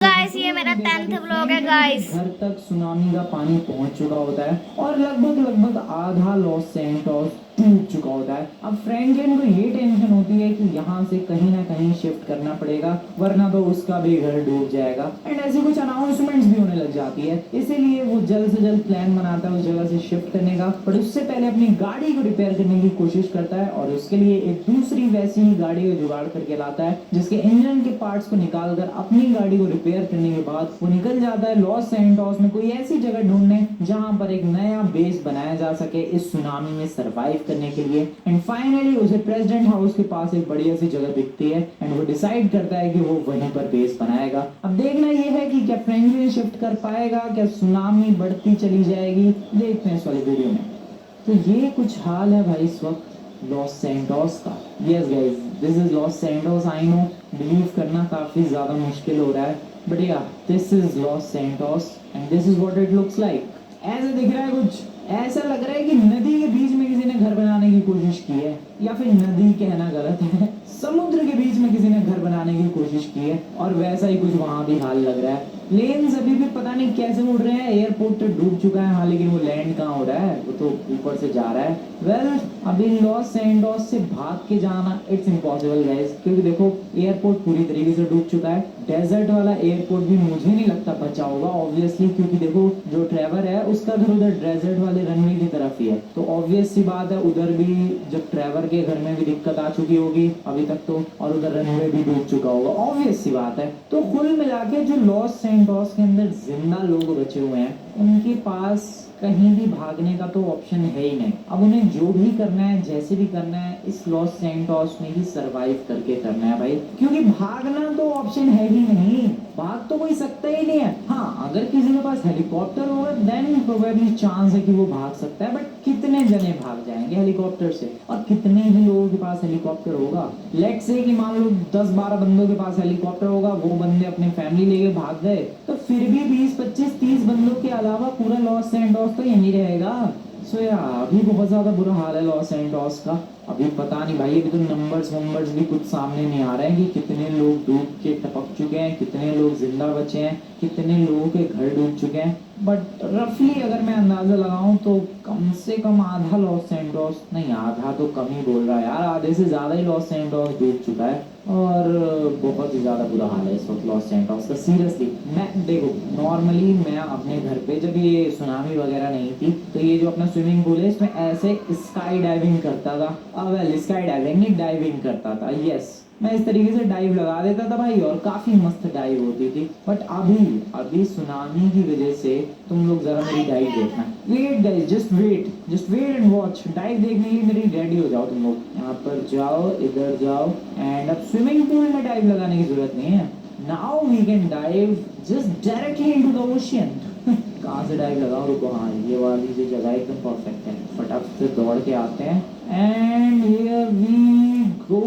Guys ये मेरा 10th vlog है गाइस। घर तक सुनामी का पानी पहुंच चुका होता है और लगभग आधा लॉस सैंटोस डूब चुका होता है। अब फ्रैंकलिन को ये टेंशन होती है कि यहाँ से कहीं ना कहीं शिफ्ट करना पड़ेगा वरना तो उसका भी घर डूब जाएगा। एंड ऐसी कुछ अनाउंसमेंट्स भी होने लग जाती है, इसीलिए वो जल्द से जल्द प्लान बनाता है उस जगह से शिफ्ट करने का। पर उससे पहले अपनी गाड़ी को रिपेयर करने की कोशिश करता है और उसके लिए एक दूसरी वैसी ही गाड़ी को जुगाड़ करके लाता है जिसके इंजन के पार्ट्स को निकाल कर अपनी गाड़ी को रिपेयर करने के बाद वो निकल जाता है लॉस सैंटोस में कोई ऐसी जगह ढूंढने जहां पर एक नया बेस बनाया जा सके इस सुनामी में सरवाइव करने के लिए। एंड फाइनली उसे प्रेसिडेंट हाउस के पास एक बढ़िया सी जगह दिखती है एंड वो डिसाइड करता है कि वो वहीं पर बेस बनाएगा। अब देखना ये है कि क्या फ्रैंकलिन शिफ्ट कर पाएगा, क्या सुनामी बढ़ती चली जाएगी, देखते हैं इस वाली वीडियो में। तो ये कुछ हाल है भाई इस वक्त लॉस सैंटोस का। Yes guys, this is Los Santos. I know believe करना काफी ज्यादा मुश्किल हो रहा है बट या this is Los Santos and this is what it looks like. ऐसे दिख रहा है, कुछ ऐसा लग रहा है कि नदी के बीच में किसी ने घर बनाने की कोशिश की है, या फिर नदी कहना गलत है, समुद्र के बीच में किसी ने घर बनाने की कोशिश की है और वैसा ही कुछ वहां भी हाल लग रहा है। प्लेन्स अभी भी पता नहीं कैसे उड़ रहे हैं, एयरपोर्ट तो डूब चुका है हाँ, लेकिन वो लैंड कहाँ हो रहा है, वो तो ऊपर से जा रहा है। वेल अभी लॉस सैंटोस से भाग के जाना इट्स इम्पॉसिबल गाइस, क्योंकि देखो एयरपोर्ट पूरी तरीके से डूब चुका है। डेजर्ट वाला एयरपोर्ट भी मुझे नहीं लगता बचा होगा ऑब्वियसली, क्योंकि देखो जो ट्रेवर है उसका घर उधर डेजर्ट वाले रनवे की तरफ ही है, तो ऑब्वियस सी बात है उधर भी जब ट्रेवर के घर में भी दिक्कत आ चुकी होगी अभी तक तो, और उधर रनवे भी डूब चुका होगा, ऑब्वियस सी बात है। तो कुल मिला के जो लॉस सैंटोस के अंदर जिंदा लोग बचे हुए हैं उनके पास कहीं भी भागने का तो ऑप्शन है ही नहीं। अब उन्हें जो भी करना है जैसे भी करना है इस लॉस सैंटोस में ही सरवाइव करके करना है भाई, क्योंकि भागना तो ऑप्शन है ही नहीं, भाग तो कोई सकता ही नहीं है। हाँ अगर किसी के पास हेलीकॉप्टर होगा देन प्रोबेबली चांस है कि वो भाग सकता है, बट कितने जने भाग जाएंगे हेलीकॉप्टर से और कितने ही लोगों के पास हेलीकॉप्टर होगा। लेट्स से कि मान लो 10-12 बंदों के पास हेलीकॉप्टर होगा, वो बंदे अपनी फैमिली लेके भाग गए तो फिर भी 20-25-30 बंदों के अलावा पूरा लॉस सैंटोस तो यहीं रहेगा। सो यार अभी बहुत ज्यादा बुरा हाल है लॉस सैंटोस का। अभी पता नहीं भाई, अभी तो नंबर्स भी कुछ सामने नहीं आ रहे हैं कि कितने लोग डूब के टपक चुके हैं, कितने लोग जिंदा बचे हैं, कितने लोगों के घर डूब चुके हैं। बट रफली अगर मैं अंदाजा लगाऊं तो कम से कम आधा लॉस सैंटोस, नहीं आधा तो कम ही बोल रहा है यार, आधे से ज्यादा ही लॉस सैंटोस डूब चुका है और बहुत ही ज्यादा बुरा हाल है इस वक्त लॉस सैंटोस का। सीरियसली मैं देखो नॉर्मली मैं अपने घर पे जब ये सुनामी वगैरह नहीं थी तो ये जो अपना स्विमिंग पूल है इसमें ऐसे स्काई डाइविंग करता था। वेल स्काई डाइविंग नहीं, डाइविंग करता था। यस मैं इस तरीके से डाइव लगा देता था भाई और काफी मस्त डाइव होती थी। बट अभी सुनामी की वजह से तुम लोग जरा मेरी डाइव देखना। Wait guys, just wait and watch. Dive देखने के लिए मेरी रेडी हो जाओ तुम लोग, यहाँ पर जाओ, इधर जाओ एंड अब स्विमिंग पूल में डाइव लगाने की जरूरत नहीं है। Now we can dive just directly into the ocean. कहाँ से डाइव लगाओ, रुको, हाँ ये वाली जो जगह एकदम परफेक्ट है, फटाफट से दौड़ के आते हैं and here we go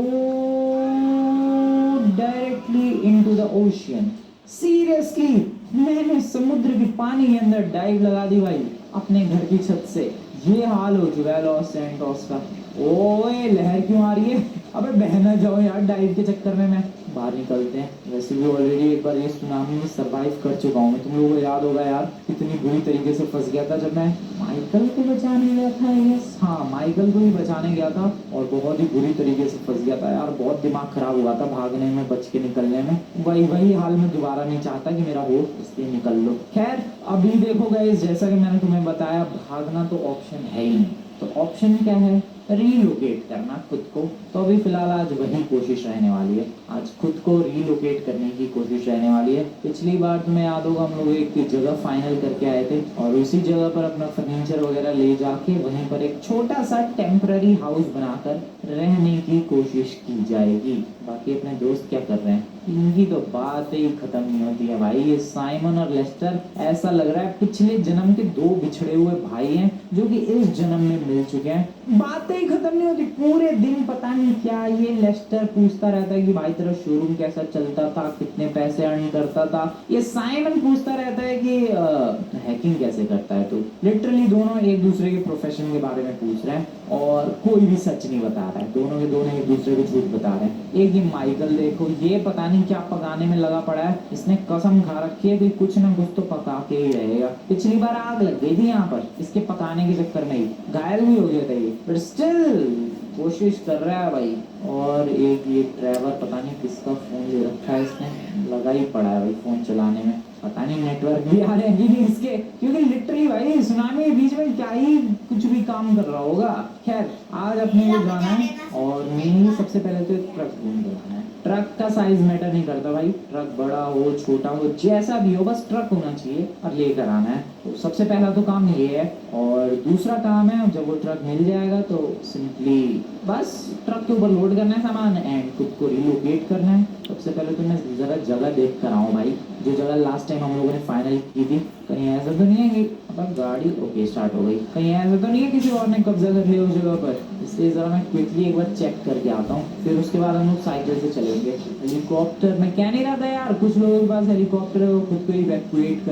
directly into the ocean. Seriously मैंने समुद्र के पानी के अंदर डाइव लगा दी भाई अपने घर की छत से। ये हाल हो चुका है लॉस सैंटोस का। ओए लहर क्यों आ रही है, अबे बहना जाओ यार डाइव के चक्कर में। मैं बाहर निकलते हैं, वैसे भी ऑलरेडी एक बार ये सुनामी में सरवाइव कर चुका हूँ मैं, तुम लोगों को याद होगा यार कितनी बुरी तरीके से फंस गया था जब मैं माइकल को बचाने गया था। यस हाँ, माइकल को ही बचाने गया था और बहुत ही बुरी तरीके से फंस गया था यार, बहुत दिमाग खराब हुआ था भागने में, बच के निकलने में। वही हाल मैं दोबारा नहीं चाहता कि मेरा हो, इसलिए निकल लो। खैर अभी देखो गाइस, जैसा कि मैंने तुम्हें बताया भागना तो ऑप्शन है ही नहीं, तो ऑप्शन क्या है, रीलोकेट करना खुद को। तो अभी फिलहाल आज वही कोशिश रहने वाली है, आज खुद को रीलोकेट करने की कोशिश रहने वाली है। पिछली बार तुम्हें याद होगा हम लोग एक जगह फाइनल करके आए थे और उसी जगह पर अपना फर्नीचर वगैरह ले जाके वहीं पर एक छोटा सा टेम्पररी हाउस बनाकर रहने की कोशिश की जाएगी। बाकी अपने दोस्त क्या कर रहे हैं, इनकी तो बात ही खत्म नहीं होती है भाई। ये साइमन और लेस्टर ऐसा लग रहा है पिछले जन्म के दो बिछड़े हुए भाई हैं जो कि इस जन्म में मिल चुके हैं, बातें ही खत्म नहीं होती। पूरे दिन पता नहीं क्या ये लेस्टर पूछता रहता है कि भाई तेरा शोरूम कैसा चलता था, कितने पैसे अर्न करता था। ये साइमन पूछता रहता है कि हैकिंग कैसे करता है। तो लिटरली दोनों एक दूसरे के प्रोफेशन के बारे में पूछ रहे हैं और कोई भी सच नहीं बता रहा है, दोनों के दोनों एक दूसरे को झूठ बता रहे हैं। एक ये माइकल देखो, ये पता नहीं क्या पकाने में लगा पड़ा है। इसने कसम खा रखी है कि कुछ ना कुछ तो पका के ही रहेगा। पिछली बार आग लग गई थी यहाँ पर इसके पकाने के चक्कर में ही, घायल भी हो गया था ये, बट स्टिल कोशिश कर रहा है भाई। और एक ये ड्राइवर पता नहीं किसका फोन ले रखा है इसने, लगा ही पड़ा है भाई फोन चलाने में। पता नहीं नेटवर्क भी आ रहे हैं कि नहीं इसके, क्योंकि लिटरली भाई सुनामी के बीच में क्या ही कुछ भी काम कर रहा होगा। खैर आज अपने को जाना है और मेनली सबसे पहले तो एक ट्रक ढूंढ जाना है। ट्रक का साइज मैटर नहीं करता भाई, ट्रक बड़ा हो छोटा हो जैसा भी हो बस ट्रक होना चाहिए और लेकर आना है। तो सबसे पहला तो काम ये है। और दूसरा काम है जब वो ट्रक मिल जाएगा तो सिंपली बस ट्रक के ऊपर लोड करना है सामान एंड खुद को रिलोकेट करना है। सबसे पहले तो मैं जरा जगह देख कर आऊँ भाई, जो जगह लास्ट टाइम हम लोगों ने फाइनल की थी। कहीं ऐसा तो नहीं है कि अब गाड़ी ओके स्टार्ट हो गई, कहीं ऐसा तो नहीं है किसी और ने कब्जा कर लिया उस जगह पर। इसलिए ज़रा मैं क्विकली एक बार चेक करके आता हूँ, फिर उसके बाद हम लोग साइकिल से चलेंगे। हेलीकॉप्टर मैं कह नहीं रहा था यार, कुछ लोगों के पास हेलीकॉप्टर है वो खुद को इवैक्यूएट कर